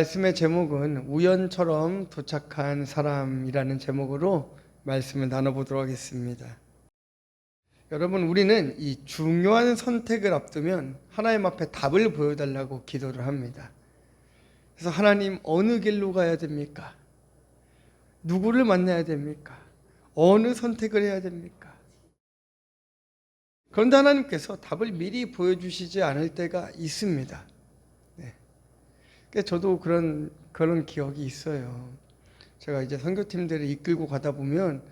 말씀의 제목은 우연처럼 도착한 사람이라는 제목으로 말씀을 나눠보도록 하겠습니다. 여러분, 우리는 이 중요한 선택을 앞두면 하나님 앞에 답을 보여달라고 기도를 합니다. 그래서 하나님, 어느 길로 가야 됩니까? 누구를 만나야 됩니까? 어느 선택을 해야 됩니까? 그런데 하나님께서 답을 미리 보여주시지 않을 때가 있습니다. 저도 그런 기억이 있어요. 제가 이제 선교팀들을 이끌고 가다 보면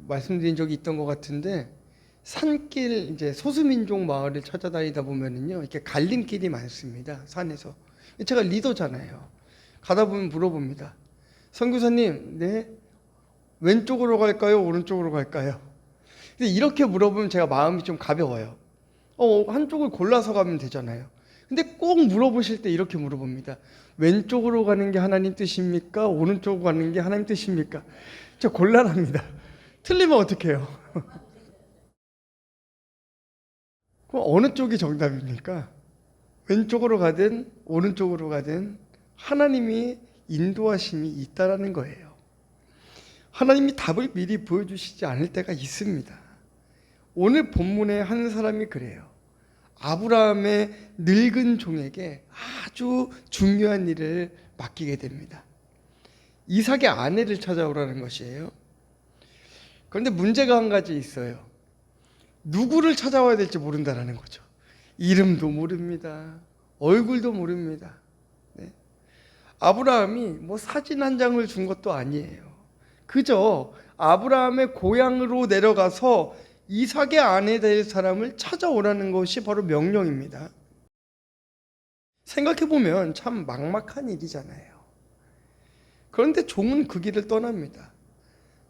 말씀드린 적이 있던 것 같은데, 산길, 이제 소수민족 마을을 찾아다니다 보면은요, 이렇게 갈림길이 많습니다. 산에서. 제가 리더잖아요. 가다 보면 물어봅니다. 선교사님, 네? 왼쪽으로 갈까요? 오른쪽으로 갈까요? 근데 이렇게 물어보면 제가 마음이 좀 가벼워요. 한쪽을 골라서 가면 되잖아요. 근데 꼭 물어보실 때 이렇게 물어봅니다. 왼쪽으로 가는 게 하나님 뜻입니까? 오른쪽으로 가는 게 하나님 뜻입니까? 저 곤란합니다. 틀리면 어떡해요? 그럼 어느 쪽이 정답입니까? 왼쪽으로 가든 오른쪽으로 가든 하나님이 인도하심이 있다라는 거예요. 하나님이 답을 미리 보여주시지 않을 때가 있습니다. 오늘 본문에 한 사람이 그래요. 아브라함의 늙은 종에게 아주 중요한 일을 맡기게 됩니다. 이삭의 아내를 찾아오라는 것이에요. 그런데 문제가 한 가지 있어요. 누구를 찾아와야 될지 모른다는 거죠. 이름도 모릅니다. 얼굴도 모릅니다. 네. 아브라함이 사진 한 장을 준 것도 아니에요. 그저 아브라함의 고향으로 내려가서 이삭의 아내 될 사람을 찾아오라는 것이 바로 명령입니다. 생각해보면 참 막막한 일이잖아요. 그런데 종은 그 길을 떠납니다.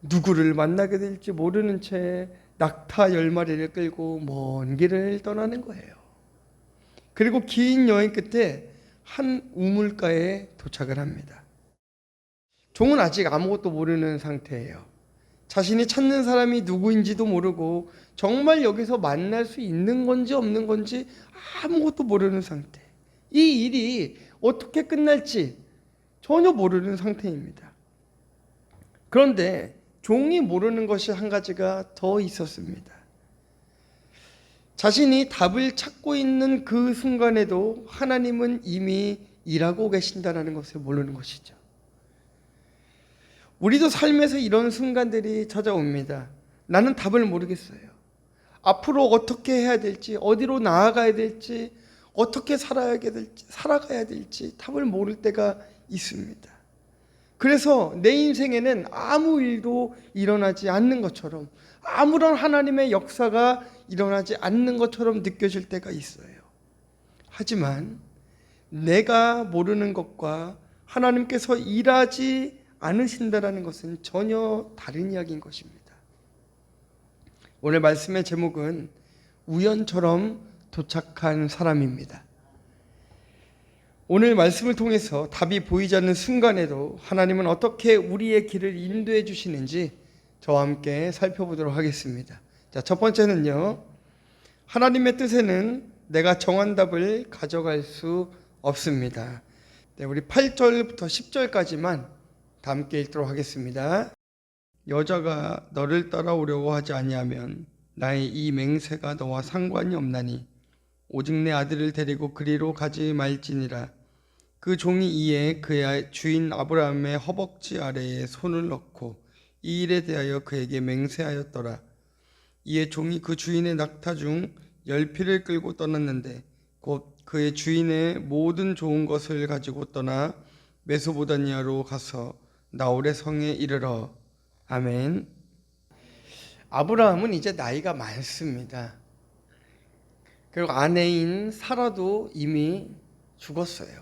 누구를 만나게 될지 모르는 채 낙타 10마리를 끌고 먼 길을 떠나는 거예요. 그리고 긴 여행 끝에 한 우물가에 도착을 합니다. 종은 아직 아무것도 모르는 상태예요. 자신이 찾는 사람이 누구인지도 모르고 정말 여기서 만날 수 있는 건지 없는 건지 아무것도 모르는 상태. 이 일이 어떻게 끝날지 전혀 모르는 상태입니다. 그런데 종이 모르는 것이 한 가지가 더 있었습니다. 자신이 답을 찾고 있는 그 순간에도 하나님은 이미 일하고 계신다는 것을 모르는 것이죠. 우리도 삶에서 이런 순간들이 찾아옵니다. 나는 답을 모르겠어요. 앞으로 어떻게 해야 될지, 어디로 나아가야 될지, 어떻게 살아가야 될지 답을 모를 때가 있습니다. 그래서 내 인생에는 아무 일도 일어나지 않는 것처럼, 아무런 하나님의 역사가 일어나지 않는 것처럼 느껴질 때가 있어요. 하지만 내가 모르는 것과 하나님께서 일하지 않으신다라는 것은 전혀 다른 이야기인 것입니다. 오늘 말씀의 제목은 우연처럼 도착한 사람입니다. 오늘 말씀을 통해서 답이 보이지 않는 순간에도 하나님은 어떻게 우리의 길을 인도해 주시는지 저와 함께 살펴보도록 하겠습니다. 자, 첫 번째는요. 하나님의 뜻에는 내가 정한 답을 가져갈 수 없습니다. 네, 우리 8절부터 10절까지만 다 함께 읽도록 하겠습니다. 여자가 너를 따라오려고 하지 아니하면 나의 이 맹세가 너와 상관이 없나니 오직 내 아들을 데리고 그리로 가지 말지니라. 그 종이 이에 그의 주인 아브라함의 허벅지 아래에 손을 넣고 이 일에 대하여 그에게 맹세하였더라. 이에 종이 그 주인의 낙타 중 10匹를 끌고 떠났는데 곧 그의 주인의 모든 좋은 것을 가지고 떠나 메소보다미아로 가서 나홀의 성에 이르러. 아멘. 아브라함은 이제 나이가 많습니다. 그리고 아내인 사라도 이미 죽었어요.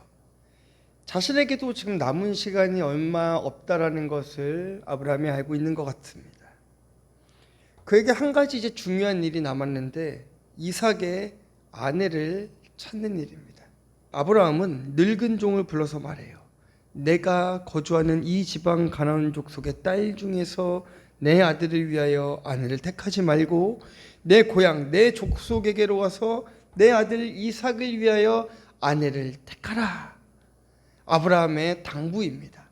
자신에게도 지금 남은 시간이 얼마 없다라는 것을 아브라함이 알고 있는 것 같습니다. 그에게 한 가지 이제 중요한 일이 남았는데 이삭의 아내를 찾는 일입니다. 아브라함은 늙은 종을 불러서 말해요. 내가 거주하는 이 지방 가나안 족속의 딸 중에서 내 아들을 위하여 아내를 택하지 말고 내 고향 내 족속에게로 와서 내 아들 이삭을 위하여 아내를 택하라. 아브라함의 당부입니다.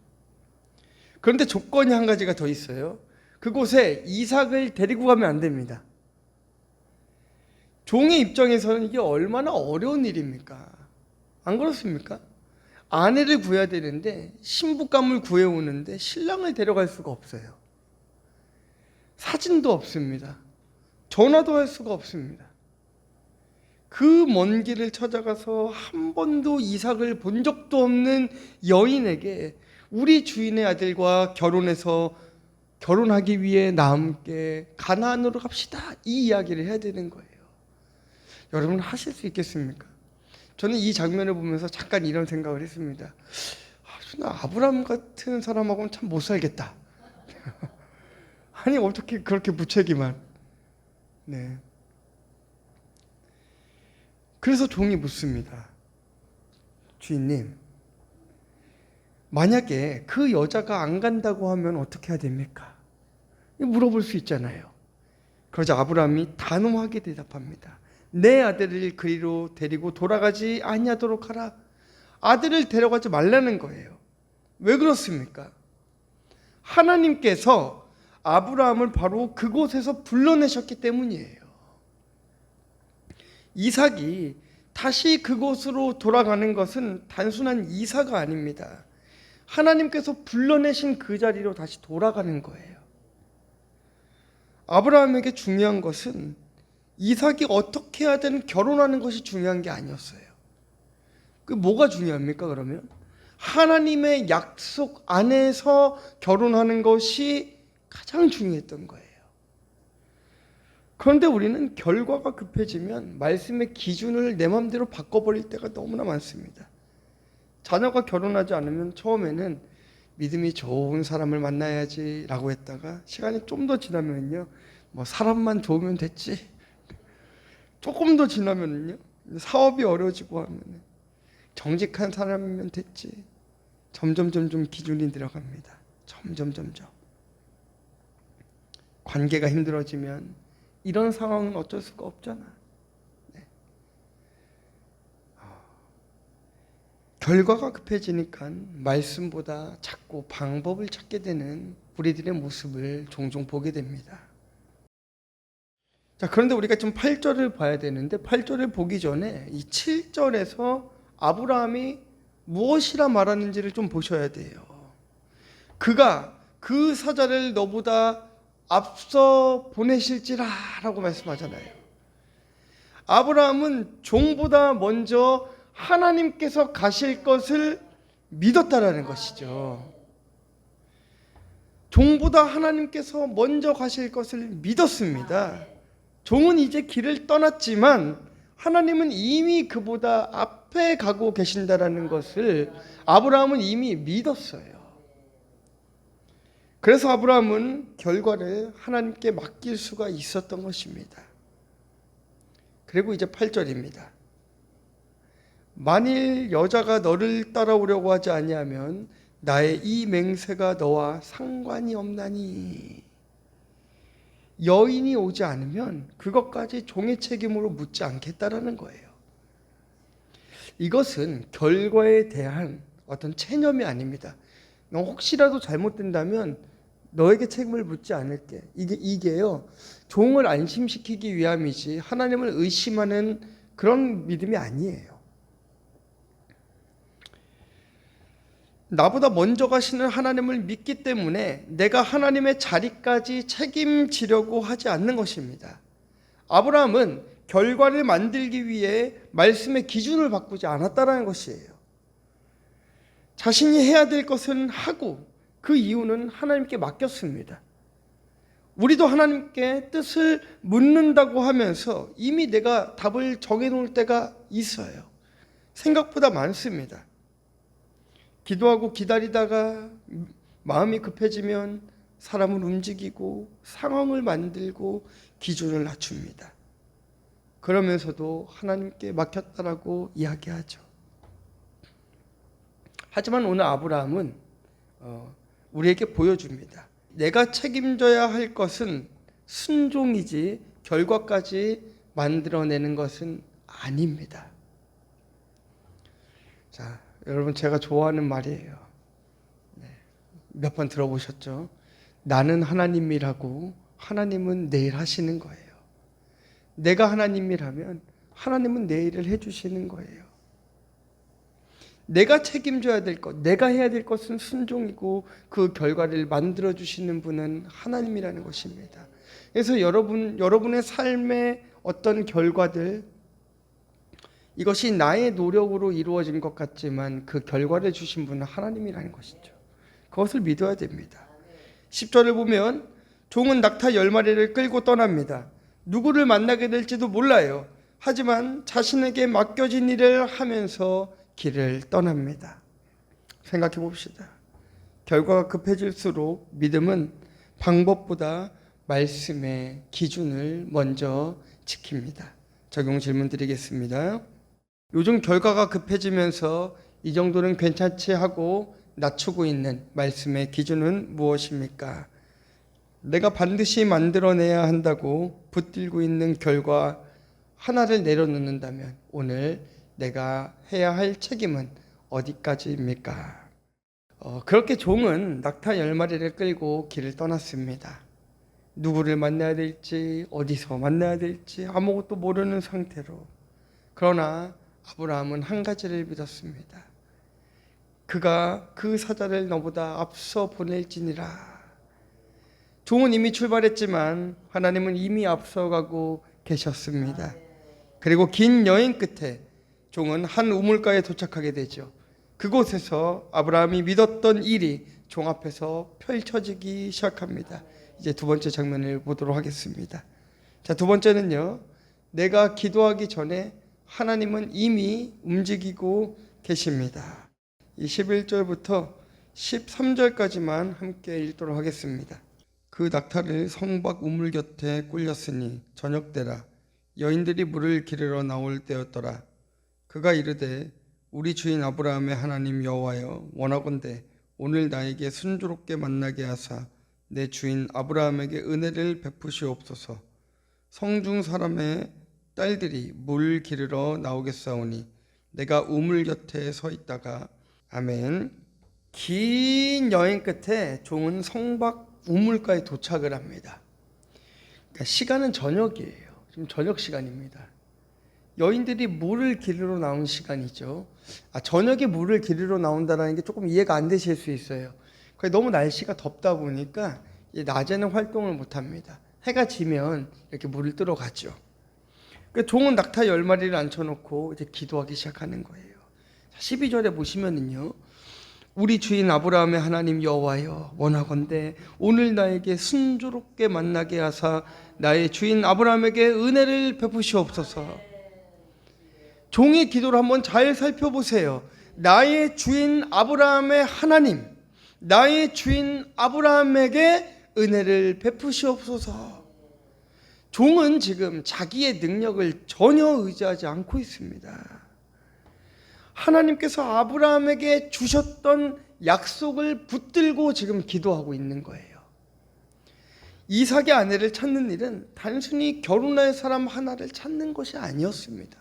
그런데 조건이 한 가지가 더 있어요. 그곳에 이삭을 데리고 가면 안 됩니다. 종의 입장에서는 이게 얼마나 어려운 일입니까? 안 그렇습니까? 아내를 구해야 되는데 신부감을 구해오는데 신랑을 데려갈 수가 없어요. 사진도 없습니다. 전화도 할 수가 없습니다. 그 먼 길을 찾아가서 한 번도 이삭을 본 적도 없는 여인에게 우리 주인의 아들과 결혼하기 위해 나 함께 가나안으로 갑시다, 이 이야기를 해야 되는 거예요. 여러분 하실 수 있겠습니까? 저는 이 장면을 보면서 잠깐 이런 생각을 했습니다. 아브라함 같은 사람하고는 참 못 살겠다. 아니 어떻게 그렇게 무책임한. 네. 그래서 종이 묻습니다. 주인님, 만약에 그 여자가 안 간다고 하면 어떻게 해야 됩니까? 물어볼 수 있잖아요. 그러자 아브라함이 단호하게 대답합니다. 내 아들을 그리로 데리고 돌아가지 아니하도록 하라. 아들을 데려가지 말라는 거예요. 왜 그렇습니까? 하나님께서 아브라함을 바로 그곳에서 불러내셨기 때문이에요. 이삭이 다시 그곳으로 돌아가는 것은 단순한 이사가 아닙니다. 하나님께서 불러내신 그 자리로 다시 돌아가는 거예요. 아브라함에게 중요한 것은 이삭이 어떻게 하든 결혼하는 것이 중요한 게 아니었어요. 그 뭐가 중요합니까 그러면? 하나님의 약속 안에서 결혼하는 것이 가장 중요했던 거예요. 그런데 우리는 결과가 급해지면 말씀의 기준을 내 마음대로 바꿔버릴 때가 너무나 많습니다. 자녀가 결혼하지 않으면 처음에는 믿음이 좋은 사람을 만나야지 라고 했다가 시간이 좀 더 지나면요, 뭐 사람만 좋으면 됐지. 조금 더 지나면요, 사업이 어려워지고 하면 정직한 사람이면 됐지. 점점 기준이 들어갑니다. 점점 관계가 힘들어지면 이런 상황은 어쩔 수가 없잖아. 네. 결과가 급해지니까 말씀보다 자꾸 방법을 찾게 되는 우리들의 모습을 종종 보게 됩니다. 자, 그런데 우리가 좀 8절을 봐야 되는데 8절을 보기 전에 이 7절에서 아브라함이 무엇이라 말하는지를 좀 보셔야 돼요. 그가 그 사자를 너보다 앞서 보내실지라 라고 말씀하잖아요. 아브라함은 종보다 먼저 하나님께서 가실 것을 믿었다라는 것이죠. 종보다 하나님께서 먼저 가실 것을 믿었습니다. 종은 이제 길을 떠났지만 하나님은 이미 그보다 앞에 가고 계신다라는 것을 아브라함은 이미 믿었어요. 그래서 아브라함은 결과를 하나님께 맡길 수가 있었던 것입니다. 그리고 이제 8절입니다. 만일 여자가 너를 따라오려고 하지 아니하면 나의 이 맹세가 너와 상관이 없나니. 여인이 오지 않으면 그것까지 종의 책임으로 묻지 않겠다라는 거예요. 이것은 결과에 대한 어떤 체념이 아닙니다. 너 혹시라도 잘못된다면 너에게 책임을 묻지 않을게. 이게요, 종을 안심시키기 위함이지 하나님을 의심하는 그런 믿음이 아니에요. 나보다 먼저 가시는 하나님을 믿기 때문에 내가 하나님의 자리까지 책임지려고 하지 않는 것입니다. 아브라함은 결과를 만들기 위해 말씀의 기준을 바꾸지 않았다는 것이에요. 자신이 해야 될 것은 하고 그 이유는 하나님께 맡겼습니다. 우리도 하나님께 뜻을 묻는다고 하면서 이미 내가 답을 정해놓을 때가 있어요. 생각보다 많습니다. 기도하고 기다리다가 마음이 급해지면 사람을 움직이고 상황을 만들고 기준을 낮춥니다. 그러면서도 하나님께 맡겼다라고 이야기하죠. 하지만 오늘 아브라함은 우리에게 보여줍니다. 내가 책임져야 할 것은 순종이지 결과까지 만들어내는 것은 아닙니다. 자, 여러분 제가 좋아하는 말이에요. 몇 번 들어보셨죠? 나는 하나님이라고 하나님은 내일 하시는 거예요. 내가 하나님이라면 하나님은 내 일을 해주시는 거예요. 내가 책임져야 될 것, 내가 해야 될 것은 순종이고 그 결과를 만들어주시는 분은 하나님이라는 것입니다. 그래서 여러분의 삶의 어떤 결과들, 이것이 나의 노력으로 이루어진 것 같지만 그 결과를 주신 분은 하나님이라는 것이죠. 그것을 믿어야 됩니다. 10절을 보면 종은 낙타 10마리를 끌고 떠납니다. 누구를 만나게 될지도 몰라요. 하지만 자신에게 맡겨진 일을 하면서 길을 떠납니다. 생각해 봅시다. 결과가 급해질수록 믿음은 방법보다 말씀의 기준을 먼저 지킵니다. 적용 질문 드리겠습니다. 요즘 결과가 급해지면서 이 정도는 괜찮지 하고 낮추고 있는 말씀의 기준은 무엇입니까? 내가 반드시 만들어내야 한다고 붙들고 있는 결과 하나를 내려놓는다면 오늘 내가 해야 할 책임은 어디까지입니까? 그렇게 종은 낙타 10마리를 끌고 길을 떠났습니다. 누구를 만나야 될지, 어디서 만나야 될지 아무것도 모르는 상태로. 그러나 아브라함은 한 가지를 믿었습니다. 그가 그 사자를 너보다 앞서 보낼지니라. 종은 이미 출발했지만 하나님은 이미 앞서가고 계셨습니다. 그리고 긴 여행 끝에 종은 한 우물가에 도착하게 되죠. 그곳에서 아브라함이 믿었던 일이 종 앞에서 펼쳐지기 시작합니다. 이제 두 번째 장면을 보도록 하겠습니다. 자, 두 번째는요. 내가 기도하기 전에 하나님은 이미 움직이고 계십니다. 21절부터 13절까지만 함께 읽도록 하겠습니다. 그 낙타를 성박 우물 곁에 꿀렸으니 저녁때라 여인들이 물을 기르러 나올 때였더라. 그가 이르되 우리 주인 아브라함의 하나님 여호와여 원하건대 오늘 나에게 순조롭게 만나게 하사 내 주인 아브라함에게 은혜를 베푸시옵소서. 성중 사람의 딸들이 물 기르러 나오겠사오니 내가 우물 곁에 서 있다가 아멘. 긴 여행 끝에 종은 성박 우물가에 도착을 합니다. 그러니까 시간은 저녁이에요. 지금 저녁 시간입니다. 여인들이 물을 기르러 나온 시간이죠. 저녁에 물을 기르러 나온다는 게 조금 이해가 안 되실 수 있어요. 너무 날씨가 덥다 보니까 낮에는 활동을 못 합니다. 해가 지면 이렇게 물을 뜨러 가죠. 종은 낙타 10마리를 앉혀놓고 이제 기도하기 시작하는 거예요. 12절에 보시면은요. 우리 주인 아브라함의 하나님 여호와여 원하건대 오늘 나에게 순조롭게 만나게 하사 나의 주인 아브라함에게 은혜를 베푸시옵소서. 종의 기도를 한번 잘 살펴보세요. 나의 주인 아브라함의 하나님, 나의 주인 아브라함에게 은혜를 베푸시옵소서. 종은 지금 자기의 능력을 전혀 의지하지 않고 있습니다. 하나님께서 아브라함에게 주셨던 약속을 붙들고 지금 기도하고 있는 거예요. 이삭의 아내를 찾는 일은 단순히 결혼할 사람 하나를 찾는 것이 아니었습니다.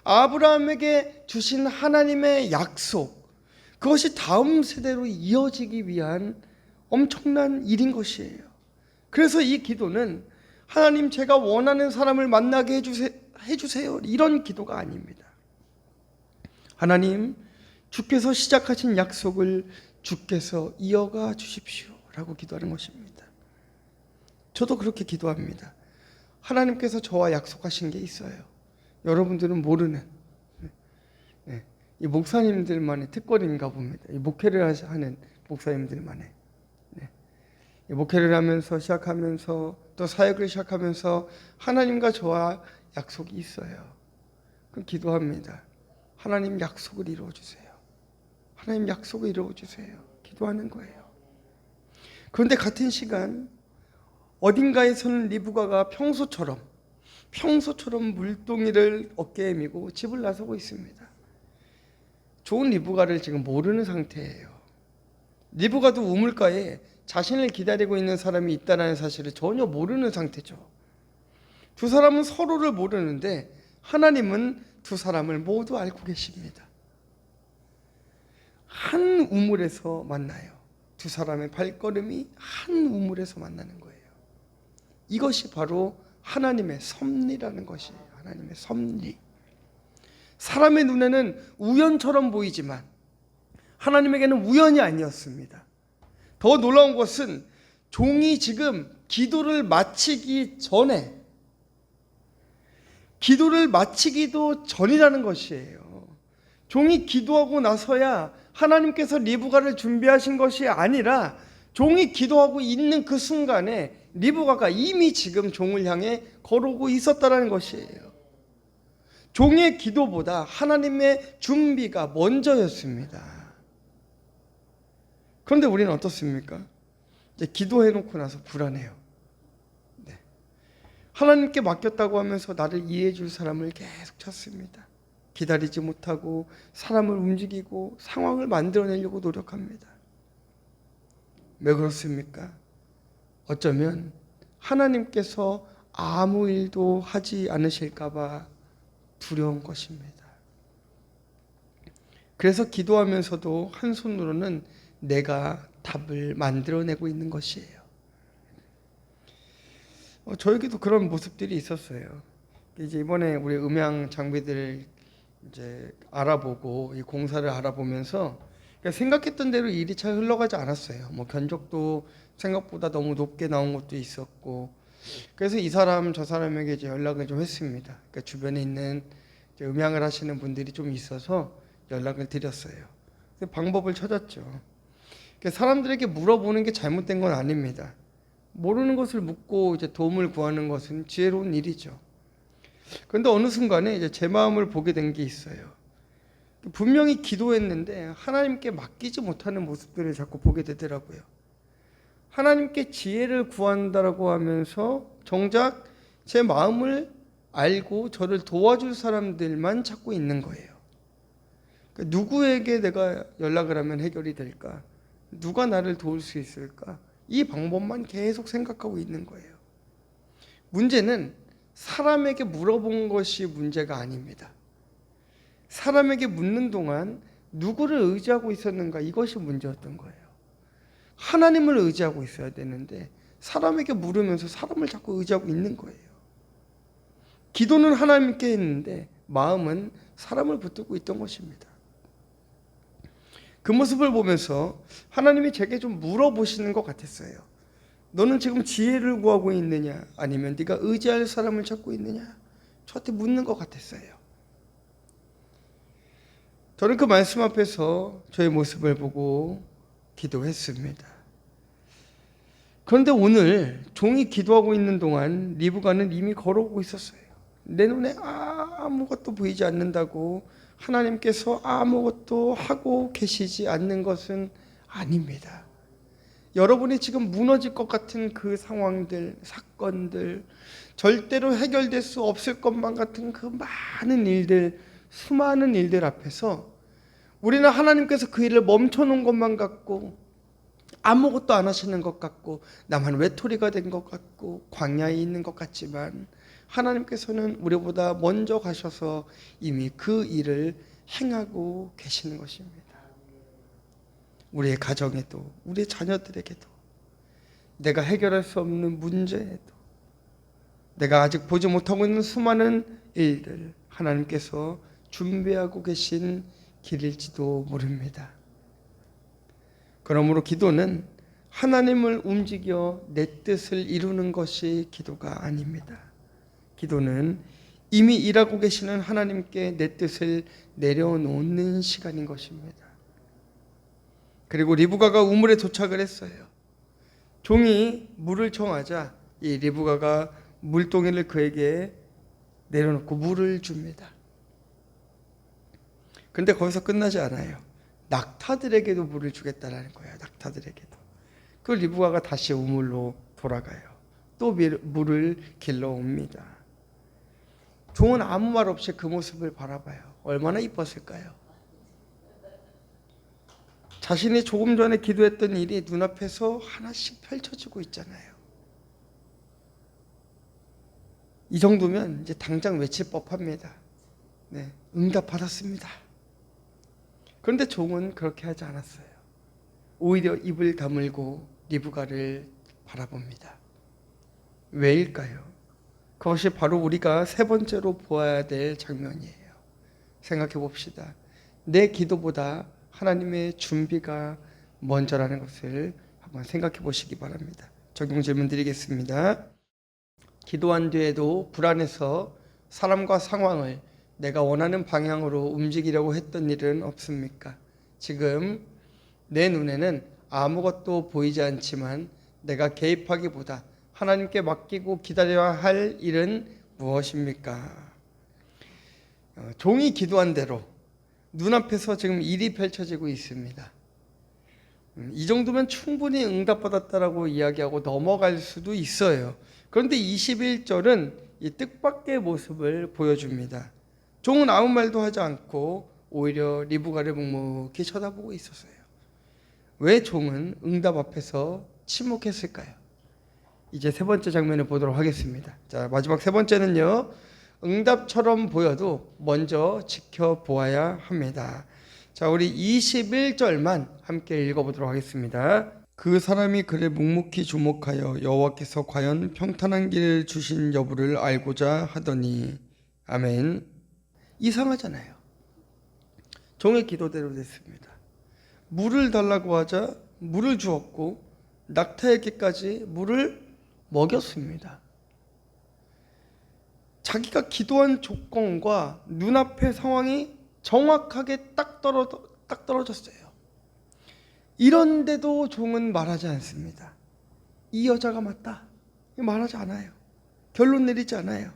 아브라함에게 주신 하나님의 약속, 그것이 다음 세대로 이어지기 위한 엄청난 일인 것이에요. 그래서 이 기도는 하나님 제가 원하는 사람을 만나게 해주세요. 이런 기도가 아닙니다. 하나님 주께서 시작하신 약속을 주께서 이어가 주십시오 라고 기도하는 것입니다. 저도 그렇게 기도합니다. 하나님께서 저와 약속하신 게 있어요. 여러분들은 모르는 이 목사님들만의 특권인가 봅니다. 이 목회를 하는 목사님들만의 이 목회를 하면서 시작하면서 또 사역을 시작하면서 하나님과 저와 약속이 있어요. 그럼 기도합니다. 하나님 약속을 이루어주세요. 하나님 약속을 이루어주세요. 기도하는 거예요. 그런데 같은 시간 어딘가에서는 리브가가 평소처럼 물동이를 어깨에 메고 집을 나서고 있습니다. 좋은 리브가를 지금 모르는 상태예요. 리브가도 우물가에 자신을 기다리고 있는 사람이 있다는 사실을 전혀 모르는 상태죠. 두 사람은 서로를 모르는데 하나님은 두 사람을 모두 알고 계십니다. 한 우물에서 만나요. 두 사람의 발걸음이 한 우물에서 만나는 거예요. 이것이 바로 하나님의 섭리라는 것이에요. 하나님의 섭리. 사람의 눈에는 우연처럼 보이지만 하나님에게는 우연이 아니었습니다. 더 놀라운 것은 종이 지금 기도를 마치기 전에, 기도를 마치기도 전이라는 것이에요. 종이 기도하고 나서야 하나님께서 리브가를 준비하신 것이 아니라 종이 기도하고 있는 그 순간에 리브가가 이미 지금 종을 향해 걸어오고 있었다는 것이에요. 종의 기도보다 하나님의 준비가 먼저였습니다. 그런데 우리는 어떻습니까? 이제 기도해놓고 나서 불안해요. 네. 하나님께 맡겼다고 하면서 나를 이해해 줄 사람을 계속 찾습니다. 기다리지 못하고 사람을 움직이고 상황을 만들어내려고 노력합니다. 왜 그렇습니까? 어쩌면 하나님께서 아무 일도 하지 않으실까 봐 두려운 것입니다. 그래서 기도하면서도 한 손으로는 내가 답을 만들어내고 있는 것이에요. 저에게도 그런 모습들이 있었어요. 이제 이번에 우리 음향 장비들 이제 알아보고 이 공사를 알아보면서 생각했던 대로 일이 잘 흘러가지 않았어요. 뭐 견적도 생각보다 너무 높게 나온 것도 있었고, 그래서 이 사람 저 사람에게 이제 연락을 좀 했습니다. 그러니까 주변에 있는 이제 음향을 하시는 분들이 좀 있어서 연락을 드렸어요. 방법을 찾았죠. 그러니까 사람들에게 물어보는 게 잘못된 건 아닙니다. 모르는 것을 묻고 이제 도움을 구하는 것은 지혜로운 일이죠. 그런데 어느 순간에 이제 제 마음을 보게 된 게 있어요. 분명히 기도했는데 하나님께 맡기지 못하는 모습들을 자꾸 보게 되더라고요. 하나님께 지혜를 구한다라고 하면서 정작 제 마음을 알고 저를 도와줄 사람들만 찾고 있는 거예요. 그러니까 누구에게 내가 연락을 하면 해결이 될까? 누가 나를 도울 수 있을까? 이 방법만 계속 생각하고 있는 거예요. 문제는 사람에게 물어본 것이 문제가 아닙니다. 사람에게 묻는 동안 누구를 의지하고 있었는가, 이것이 문제였던 거예요. 하나님을 의지하고 있어야 되는데 사람에게 물으면서 사람을 자꾸 의지하고 있는 거예요. 기도는 하나님께 했는데 마음은 사람을 붙들고 있던 것입니다. 그 모습을 보면서 하나님이 제게 좀 물어보시는 것 같았어요. 너는 지금 지혜를 구하고 있느냐, 아니면 네가 의지할 사람을 찾고 있느냐, 저한테 묻는 것 같았어요. 저는 그 말씀 앞에서 저의 모습을 보고 기도했습니다. 그런데 오늘 종이 기도하고 있는 동안 리브가는 이미 걸어오고 있었어요. 내 눈에 아무것도 보이지 않는다고 하나님께서 아무것도 하고 계시지 않는 것은 아닙니다. 여러분이 지금 무너질 것 같은 그 상황들, 사건들, 절대로 해결될 수 없을 것만 같은 그 많은 일들, 수많은 일들 앞에서 우리는 하나님께서 그 일을 멈춰놓은 것만 같고 아무것도 안 하시는 것 같고 나만 외톨이가 된 것 같고 광야에 있는 것 같지만 하나님께서는 우리보다 먼저 가셔서 이미 그 일을 행하고 계시는 것입니다. 우리의 가정에도, 우리의 자녀들에게도, 내가 해결할 수 없는 문제에도, 내가 아직 보지 못하고 있는 수많은 일들, 하나님께서 준비하고 계신 길일지도 모릅니다. 그러므로 기도는 하나님을 움직여 내 뜻을 이루는 것이 기도가 아닙니다. 기도는 이미 일하고 계시는 하나님께 내 뜻을 내려놓는 시간인 것입니다. 그리고 리브가가 우물에 도착을 했어요. 종이 물을 청하자 이 리브가가 물동이를 그에게 내려놓고 물을 줍니다. 그런데 거기서 끝나지 않아요. 낙타들에게도 물을 주겠다라는 거예요. 낙타들에게도. 그 리브가가 다시 우물로 돌아가요. 또 물을 길러옵니다. 종은 아무 말 없이 그 모습을 바라봐요. 얼마나 이뻤을까요? 자신이 조금 전에 기도했던 일이 눈앞에서 하나씩 펼쳐지고 있잖아요. 이 정도면 이제 당장 외칠 법합니다. 네, 응답받았습니다. 그런데 종은 그렇게 하지 않았어요. 오히려 입을 다물고 리브가를 바라봅니다. 왜일까요? 그것이 바로 우리가 세 번째로 보아야 될 장면이에요. 생각해 봅시다. 내 기도보다 하나님의 준비가 먼저라는 것을 한번 생각해 보시기 바랍니다. 적용 질문 드리겠습니다. 기도한 뒤에도 불안해서 사람과 상황을 내가 원하는 방향으로 움직이려고 했던 일은 없습니까? 지금 내 눈에는 아무것도 보이지 않지만 내가 개입하기보다 하나님께 맡기고 기다려야 할 일은 무엇입니까? 종이 기도한 대로 눈앞에서 지금 일이 펼쳐지고 있습니다. 이 정도면 충분히 응답받았다라고 이야기하고 넘어갈 수도 있어요. 그런데 21절은 이 뜻밖의 모습을 보여줍니다. 종은 아무 말도 하지 않고 오히려 리브가를 묵묵히 쳐다보고 있었어요. 왜 종은 응답 앞에서 침묵했을까요? 이제 세 번째 장면을 보도록 하겠습니다. 자, 마지막 세 번째는요, 응답처럼 보여도 먼저 지켜보아야 합니다. 자, 우리 21절만 함께 읽어보도록 하겠습니다. 그 사람이 그를 묵묵히 주목하여 여호와께서 과연 평탄한 길을 주신 여부를 알고자 하더니. 아멘. 이상하잖아요. 종의 기도대로 됐습니다. 물을 달라고 하자 물을 주었고 낙타에게까지 물을 먹였습니다. 자기가 기도한 조건과 눈앞의 상황이 정확하게 딱 떨어졌어요. 이런데도 종은 말하지 않습니다. 이 여자가 맞다, 말하지 않아요. 결론 내리지 않아요.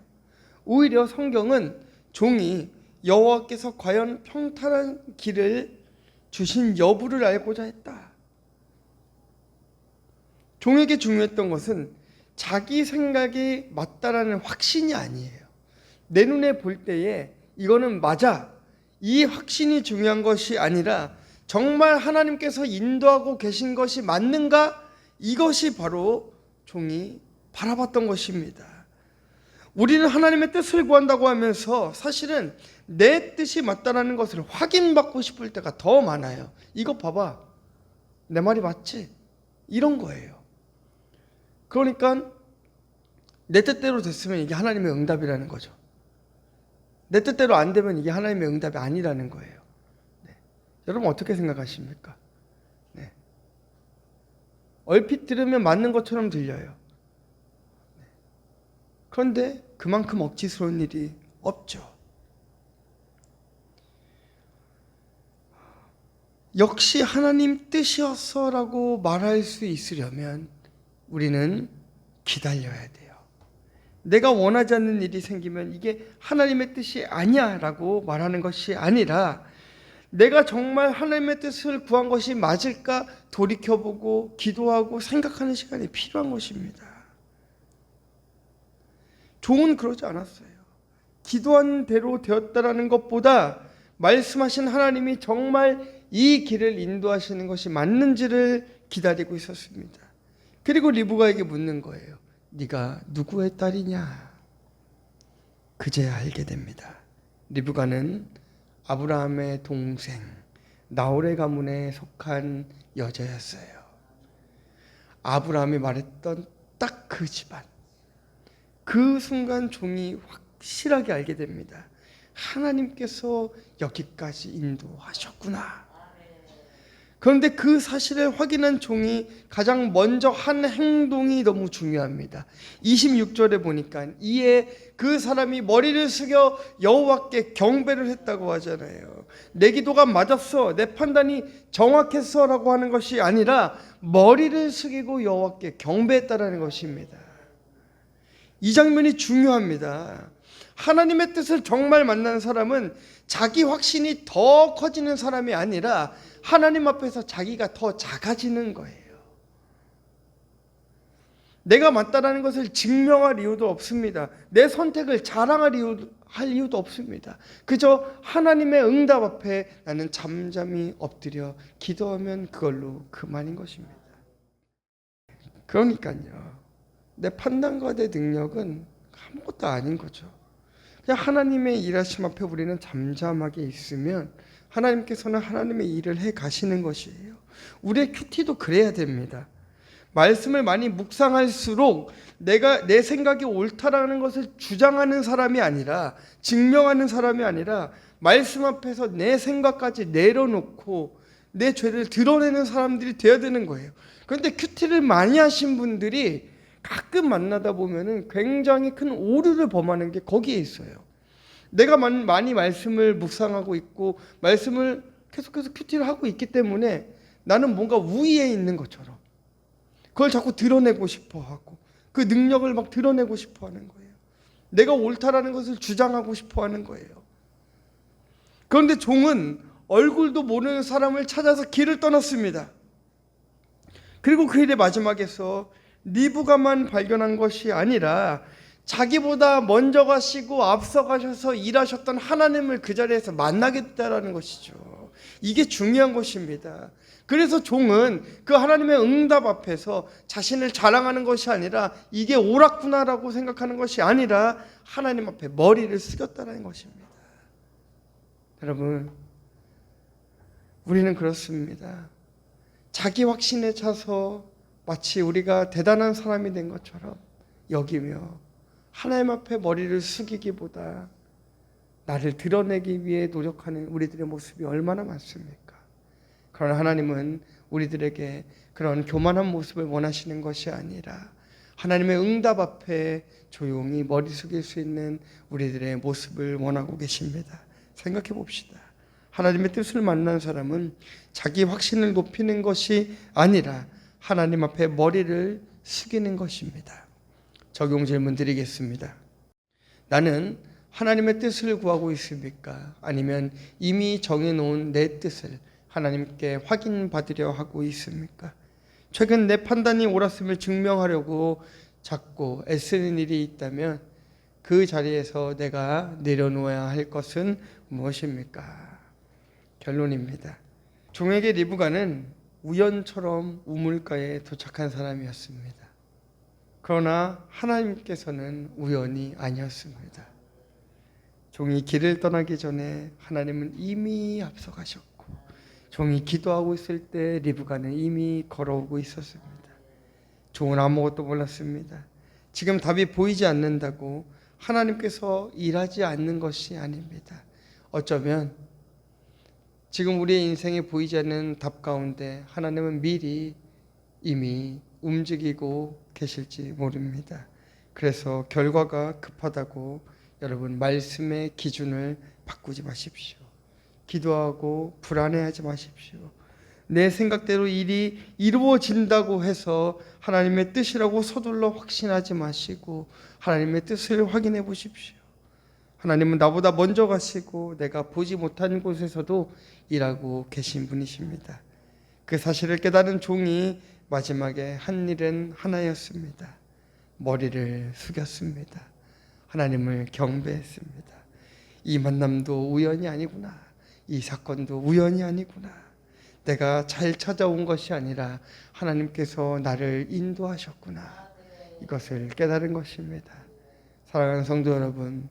오히려 성경은 종이 여호와께서 과연 평탄한 길을 주신 여부를 알고자 했다. 종에게 중요했던 것은 자기 생각이 맞다라는 확신이 아니에요. 내 눈에 볼 때에 이거는 맞아, 이 확신이 중요한 것이 아니라 정말 하나님께서 인도하고 계신 것이 맞는가? 이것이 바로 종이 바라봤던 것입니다. 우리는 하나님의 뜻을 구한다고 하면서 사실은 내 뜻이 맞다라는 것을 확인받고 싶을 때가 더 많아요. 이거 봐봐, 내 말이 맞지? 이런 거예요. 그러니까 내 뜻대로 됐으면 이게 하나님의 응답이라는 거죠. 내 뜻대로 안 되면 이게 하나님의 응답이 아니라는 거예요. 네. 여러분 어떻게 생각하십니까? 네. 얼핏 들으면 맞는 것처럼 들려요. 네. 그런데 그만큼 억지스러운 일이 없죠. 역시 하나님 뜻이었어라고 말할 수 있으려면 우리는 기다려야 돼요. 내가 원하지 않는 일이 생기면 이게 하나님의 뜻이 아니야 라고 말하는 것이 아니라 내가 정말 하나님의 뜻을 구한 것이 맞을까 돌이켜보고 기도하고 생각하는 시간이 필요한 것입니다. 종은 그러지 않았어요. 기도한 대로 되었다라는 것보다 말씀하신 하나님이 정말 이 길을 인도하시는 것이 맞는지를 기다리고 있었습니다. 그리고 리브가에게 묻는 거예요. 네가 누구의 딸이냐? 그제야 알게 됩니다. 리브가는 아브라함의 동생 나홀의 가문에 속한 여자였어요. 아브라함이 말했던 딱 그 집안. 그 순간 종이 확실하게 알게 됩니다. 하나님께서 여기까지 인도하셨구나. 그런데 그 사실을 확인한 종이 가장 먼저 한 행동이 너무 중요합니다. 26절에 보니까 이에 그 사람이 머리를 숙여 여호와께 경배를 했다고 하잖아요. 내 기도가 맞았어, 내 판단이 정확했어 라고 하는 것이 아니라 머리를 숙이고 여호와께 경배했다라는 것입니다. 이 장면이 중요합니다. 하나님의 뜻을 정말 만난 사람은 자기 확신이 더 커지는 사람이 아니라 하나님 앞에서 자기가 더 작아지는 거예요. 내가 맞다라는 것을 증명할 이유도 없습니다. 내 선택을 자랑할 이유도 없습니다. 그저 하나님의 응답 앞에 나는 잠잠히 엎드려 기도하면 그걸로 그만인 것입니다. 그러니까요, 내 판단과 내 능력은 아무것도 아닌 거죠. 그냥 하나님의 일하심 앞에 우리는 잠잠하게 있으면 하나님께서는 하나님의 일을 해 가시는 것이에요. 우리의 큐티도 그래야 됩니다. 말씀을 많이 묵상할수록 내가 내 생각이 옳다라는 것을 주장하는 사람이 아니라, 증명하는 사람이 아니라, 말씀 앞에서 내 생각까지 내려놓고 내 죄를 드러내는 사람들이 되어야 되는 거예요. 그런데 큐티를 많이 하신 분들이 가끔 만나다 보면은 굉장히 큰 오류를 범하는 게 거기에 있어요. 내가 많이 말씀을 묵상하고 있고 말씀을 계속해서 큐티를 하고 있기 때문에 나는 뭔가 우위에 있는 것처럼 그걸 자꾸 드러내고 싶어 하고 그 능력을 막 드러내고 싶어 하는 거예요. 내가 옳다라는 것을 주장하고 싶어 하는 거예요. 그런데 종은 얼굴도 모르는 사람을 찾아서 길을 떠났습니다. 그리고 그 일의 마지막에서 리브가만 발견한 것이 아니라 자기보다 먼저 가시고 앞서 가셔서 일하셨던 하나님을 그 자리에서 만나게 됐다는 것이죠. 이게 중요한 것입니다. 그래서 종은 그 하나님의 응답 앞에서 자신을 자랑하는 것이 아니라 이게 옳았구나라고 생각하는 것이 아니라 하나님 앞에 머리를 숙였다는 것입니다. 여러분, 우리는 그렇습니다. 자기 확신에 차서 마치 우리가 대단한 사람이 된 것처럼 여기며 하나님 앞에 머리를 숙이기보다 나를 드러내기 위해 노력하는 우리들의 모습이 얼마나 많습니까? 그러나 하나님은 우리들에게 그런 교만한 모습을 원하시는 것이 아니라 하나님의 응답 앞에 조용히 머리 숙일 수 있는 우리들의 모습을 원하고 계십니다. 생각해 봅시다. 하나님의 뜻을 만난 사람은 자기 확신을 높이는 것이 아니라 하나님 앞에 머리를 숙이는 것입니다. 적용 질문 드리겠습니다. 나는 하나님의 뜻을 구하고 있습니까? 아니면 이미 정해놓은 내 뜻을 하나님께 확인받으려 하고 있습니까? 최근 내 판단이 옳았음을 증명하려고 자꾸 애쓰는 일이 있다면 그 자리에서 내가 내려놓아야 할 것은 무엇입니까? 결론입니다. 종에게 리브가는 우연처럼 우물가에 도착한 사람이었습니다. 그러나 하나님께서는 우연이 아니었습니다. 종이 길을 떠나기 전에 하나님은 이미 앞서가셨고 종이 기도하고 있을 때 리브가는 이미 걸어오고 있었습니다. 종은 아무것도 몰랐습니다. 지금 답이 보이지 않는다고 하나님께서 일하지 않는 것이 아닙니다. 어쩌면 지금 우리의 인생에 보이지 않는 답 가운데 하나님은 미리 이미 움직이고 계실지 모릅니다. 그래서 결과가 급하다고 여러분 말씀의 기준을 바꾸지 마십시오. 기도하고 불안해하지 마십시오. 내 생각대로 일이 이루어진다고 해서 하나님의 뜻이라고 서둘러 확신하지 마시고 하나님의 뜻을 확인해 보십시오. 하나님은 나보다 먼저 가시고 내가 보지 못한 곳에서도 일하고 계신 분이십니다. 그 사실을 깨달은 종이 마지막에 한 일은 하나였습니다. 머리를 숙였습니다. 하나님을 경배했습니다. 이 만남도 우연이 아니구나. 이 사건도 우연이 아니구나. 내가 잘 찾아온 것이 아니라 하나님께서 나를 인도하셨구나. 이것을 깨달은 것입니다. 사랑하는 성도 여러분,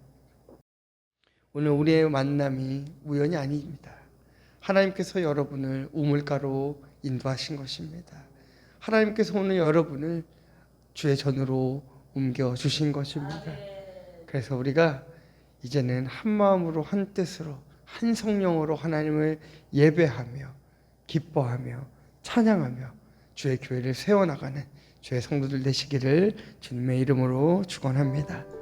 오늘 우리의 만남이 우연이 아닙니다. 하나님께서 여러분을 우물가로 인도하신 것입니다. 하나님께서 오늘 여러분을 주의 전으로 옮겨주신 것입니다. 그래서 우리가 이제는 한 마음으로 한 뜻으로 한 성령으로 하나님을 예배하며 기뻐하며 찬양하며 주의 교회를 세워나가는 주의 성도들 되시기를 주님의 이름으로 축원합니다.